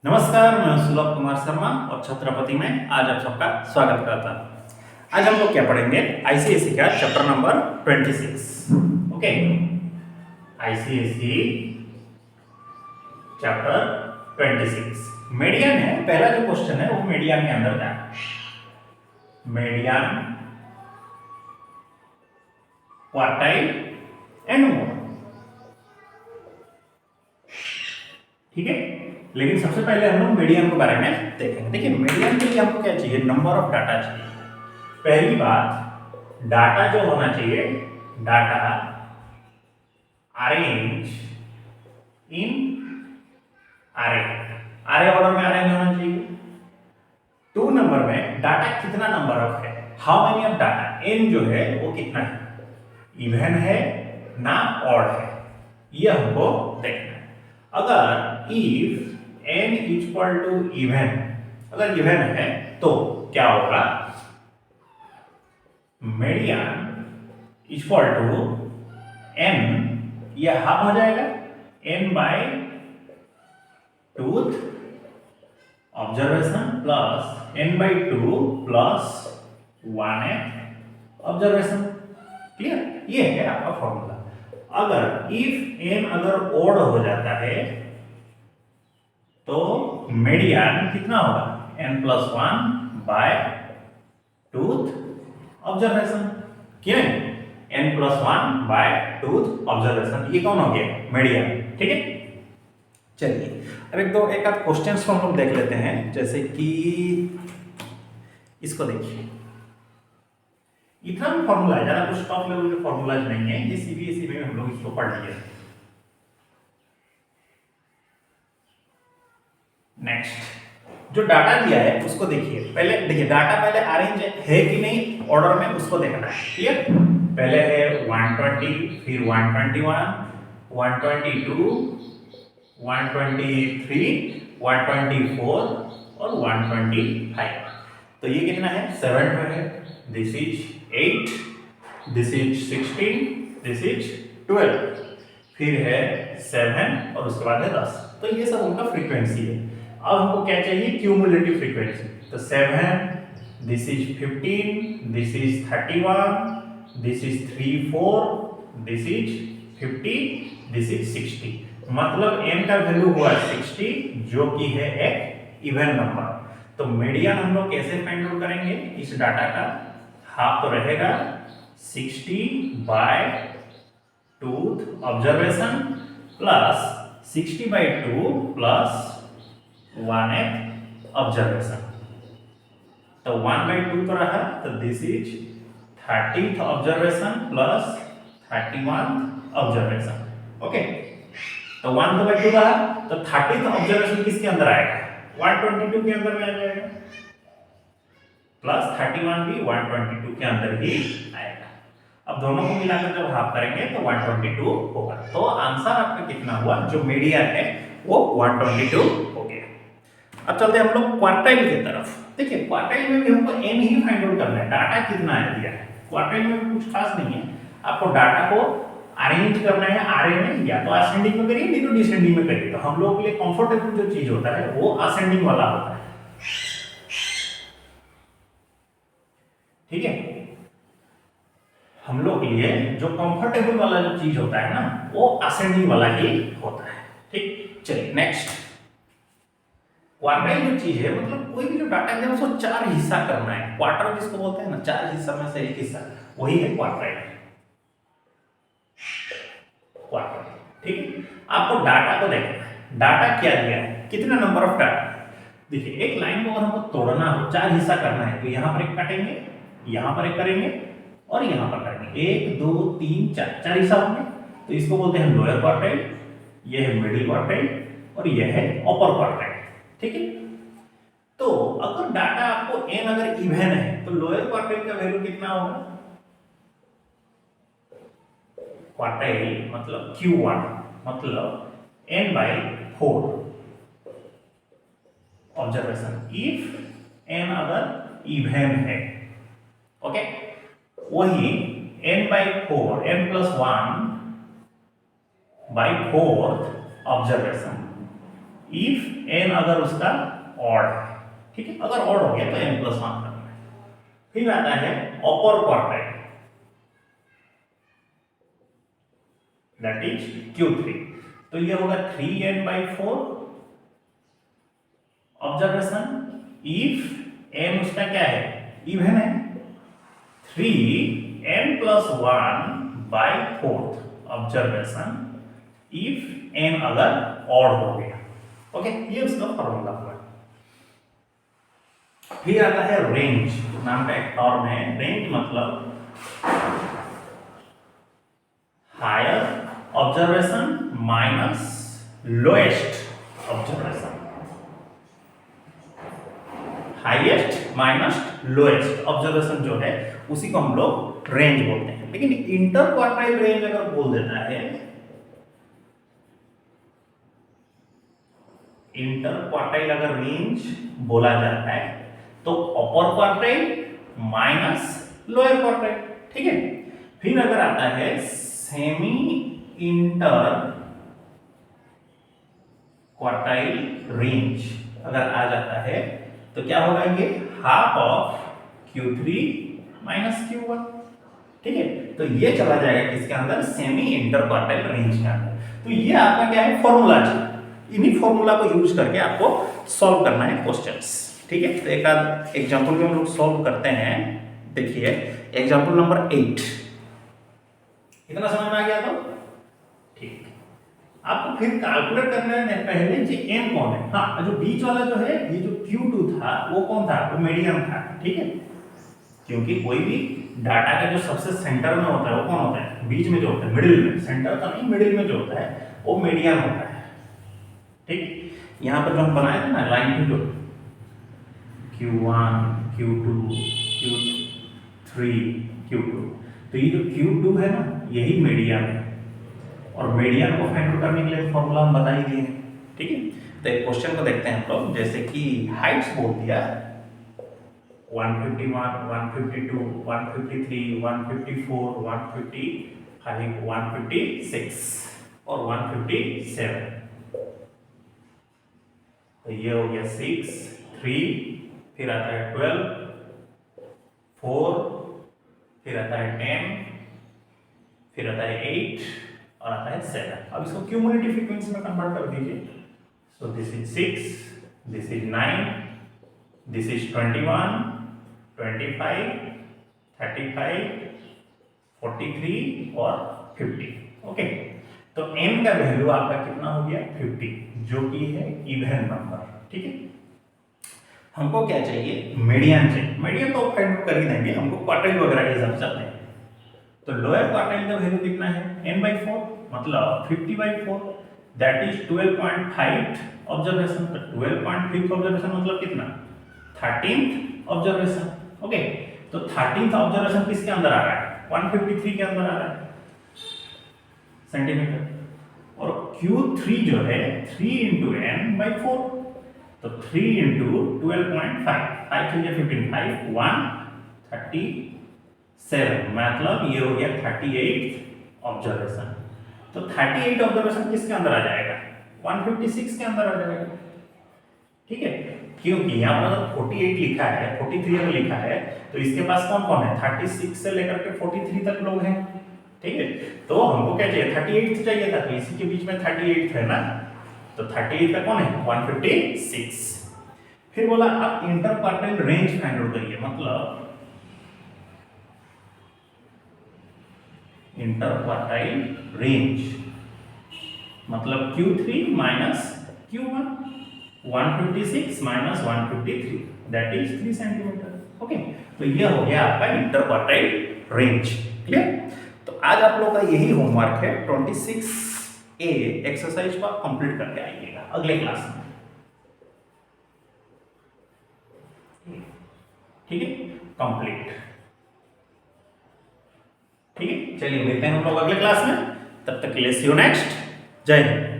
नमस्कार, मैं सुलभ कुमार शर्मा और छत्रपति में आज आप सबका स्वागत करता हूँ। आज हम लोग क्या पढ़ेंगे? आईसीएसई का chapter number 26। Okay, ICSE chapter 26 median है। पहला जो क्वेश्चन है वो मीडियन के अंदर जाना है। Median, quartile and mode. ठीक है, लेकिन सबसे पहले हम लोग मीडियन के बारे में देखेंगे। देखिए, मीडियन के लिए हमको क्या चाहिए? नंबर ऑफ डाटा चाहिए। पहली बात, डाटा जो होना चाहिए, डाटा अरेंज इन अरे। अरे ऑर्डर में अरेंज होना चाहिए। 2 नंबर में डाटा कितना नंबर ऑफ है, how many of data, n जो है वो कितना है, इवन है ना ऑड है, ये हमको देखना है। अगर if n equal to even, अगर इवन है तो क्या होगा? मीडियन इक्वल टू n, यह हाफ हो जाएगा, n by twoth observation plus n by 2 plus 1 observation. Clear? ये है आपका फॉर्मूला। अगर इफ n अगर ओड हो जाता है तो मीडियन कितना होगा? n plus 1 by twoth observation. क्यों? n plus 1 by twoth observation, ये कौन हो गया? मीडियन। ठीक है, चलिए अब एक आध क्वेश्चंस को हम लोग देख लेते हैं। जैसे कि इसको देखिए, इतना भी फॉर्मूला है, ज्यादा कुछ टॉप लेवल के फॉर्मूलाज नहीं है, ये सीबीएसई में हम लोग इसको पढ़ लिए। नेक्स्ट, जो डाटा दिया है उसको देखिए। पहले देखिए, डाटा पहले अरेंज है कि नहीं ऑर्डर में, उसको देखना है। क्लियर? पहले है 120, फिर 121, 122, 123, 124 और 125। तो ये कितना है? 7 है। This is 8, this is 16, this is 12, फिर है 7 और उसके बाद है 10। तो ये सब उनका फ्रीक्वेंसी है। अब हमको क्या चाहिए? Cumulative frequency. तो 7, this is 15, this is 31, this is 3, 4, this is 50, this is 60। मतलब n का वैल्यू हुआ 60, जो कि है एक इवन नंबर। तो मीडियन हम लोग कैसे फाइंड आउट करेंगे इस डाटा का? हाफ तो रहेगा 60 by twoth observation plus 60 by 2 plus 1 observation. तो 1 बाई 2 तो रहा, तो this is 30th observation plus 31 observation. Okay, तो 1 बाई 2 रहा, तो 30th ऑब्जर्वेशन किसके अंदर आएगा? 122 के अंदर में आ जाएगा, प्लस 31 भी 122 के अंदर ही आएगा। अब दोनों को मिलाकर जब हाफ करेंगे तो 122 होगा। तो आंसर आपका कितना हुआ? जो मीडियन है वो 122 हो गया। अब चलते हम लोग क्वार्टाइल की तरफ। देखिए, क्वार्टाइल में भी हमको n ही फाइंड आउट करना है, डाटा कितना है दिया है। क्वार्टाइल में भी कुछ खास नहीं है, आपको डाटा को अरेंज करना है आरे में, या तो असेंडिंग में करिए नहीं तो डिसेंडिंग में करिए। तो हम लोग के लिए कंफर्टेबल जो चीज होता है वो असेंडिंग वाला होता है। ठीक है, हम लोग के लिए जो कंफर्टेबल वाला जो चीज होता है ना, वो असेंडिंग वाला ही होता है। ठीक, चलिए नेक्स्ट। क्वार्टाइल जो चीज है, मतलब कोई भी जो डाटा है उसको 4 हिस्सा करना है। क्वार्टर जिसको बोलते हैं ना, 4 हिस्सा में से एक हिस्सा, वही है क्वार्टाइल। क्वार्टाइल, ठीक है। आपको डाटा को देखना है, डाटा क्या दिया है, कितना नंबर ऑफ डाटा। देखिए, एक लाइन को अगर हमको तोड़ना हो, 4 हिस्सा करना है, तो यहाँ पर एक काटेंगे, यहाँ पर एक करेंगे और यहाँ पर करेंगे। 1 2 3 4 हिस्सा होंगे। तो इसको बोलते हैं लोअर क्वार्टाइल, ये है मिडिल क्वार्टाइल और ये है अपर क्वार्टाइल। ठीक है, तो अगर डाटा आपको n अगर इवन है तो लोअर क्वार्टाइल का वैल्यू कितना होगा? क्वार्टाइल मतलब Q1 मतलब n by 4 observation, if n अगर इवन है। ओके, वही n by 4, n plus 1 by 4 observation if n अगर उसका ऑड है, ठीक है, अगर ऑड हो गया तो n प्लस 1 करना है। फिर आता है अपर क्वार्टाइल, दैट इज Q3। तो ये होगा 3n/4 ऑब्जर्वेशन इफ n उसका क्या है, इवन है, 3n+1/4 ऑब्जर्वेशन इफ n अगर ऑड हो गया। ओके, ये उसका फॉर्मूला हुआ। फिर आता है रेंज नाम का एक टर्म है। रेंज मतलब higher observation minus lowest observation, highest minus lowest observation जो है उसी को हम लोग रेंज बोलते हैं। लेकिन इंटर क्वार्टाइल रेंज अगर बोल देता है, इंटर क्वार्टाइल अगर रेंज बोला जाता है तो अपर क्वार्टाइल माइनस लोअर क्वार्टाइल, ठीक है। फिर अगर आता है सेमी इंटर क्वार्टाइल रेंज अगर आ जाता है तो क्या होगा, ये half of Q3 minus Q1, ठीक है। तो ये चला जाएगा किसके अंदर, सेमी इंटर क्वार्टाइल रेंज के अंदर। तो ये आपका क्या है, फॉर्मूला है। इन्हीं फॉर्मूला को यूज करके आपको सॉल्व करना है क्वेश्चंस, ठीक है। तो एक आध एग्जांपल भी हम लोग सॉल्व करते हैं। देखिए एग्जांपल नंबर 8, इतना समझ में आ गया तो ठीक। आपको फिर कैलकुलेट करना है पहले जी n कौन है। हाँ, जो बीच वाला जो है, ये जो Q2 था वो कौन था, वो मीडियन था, ठीक है। क्योंकि कोई भी डाटा का जो सबसे सेंटर में होता है वो कौन होता है, बीच में जो होता है, मिडिल में, सेंटर का नहीं, मिडिल में जो होता है वो मीडियन होता है, ठीक। यहाँ पर जो हम बनाए थे ना लाइन में, जो Q1 Q2 Q3 Q2, तो ये जो Q2 है ना यही मीडियन है, और मीडियन को फाइंड आउट करने के लिए फॉर्मूला हम बता ही दिए हैं, ठीक है। तो एक क्वेश्चन को देखते हैं हम लोग। जैसे कि हाइट्स बोल दिया 151 152 153 154 155 156 और 157। तो ये हो गया 6 3, फिर आता है 12 4, फिर आता है 10, फिर आता है 8 और आता है 7। अब इसको क्यूमुलेटिव फ्रीक्वेंसी में कन्वर्ट कर दीजिए। So this is 6, this is 9, this is 21 25 35 43 और 50। ओके, तो n का वैल्यू आपका कितना हो गया, 50, जो कि है इवन नंबर, ठीक है। हमको क्या चाहिए, मीडियन चाहिए। मीडियन तो फाइंड आउट कर ही देंगे, हमको क्वार्टाइल वगैरह के हिसाब से चलते हैं। तो लोअर क्वार्टाइल का वैल्यू कितना है, n/4 मतलब 50/4, दैट इज 12.5 ऑब्जर्वेशन। तो 12.5 ऑब्जर्वेशन मतलब कितना, 13th ऑब्जर्वेशन। ओके, तो 13th ऑब्जर्वेशन किसके अंदर आ रहा है, 153 के अंदर आ रहा है सेंटीमीटर। और Q3 जो है 3 × n/4, तो 3 × 12.5, 5 3 15, 5 137, मतलब ये हो गया 38th ऑब्जर्वेशन। तो 38 ऑब्जर्वेशन किसके अंदर आ जाएगा, 156 के अंदर आ जाएगा, ठीक है। क्योंकि यहाँ पर 48 लिखा है, 43 में लिखा है, तो इसके पास कौन कौन है, 36 से लेकर के 43 तक लोग हैं, ठीक है। तो हमको क्या चाहिए, 38 चाहिए था, तो इसी के बीच में 38 है ना, तो 38 का कौन है, 156। फिर बोला आप inter quartile range find out करिए, मतलब इंटर क्वार्टाइल रेंज मतलब Q3 minus Q1, 156 minus 153, that is 3 centimetre. Okay, तो ये हो गया आपका इंटर क्वार्टाइल रेंज, क्लियर। तो आज आप लोग का यही होमवर्क है, 26A एक्सरसाइज को आप कंप्लीट करके आइएगा अगले क्लास में, ठीक है, कंप्लीट, ठीक है। चलिए मिलते हैं हम लोग अगले क्लास में, तब तक के लिए सी यू नेक्स्ट, जय हिंद।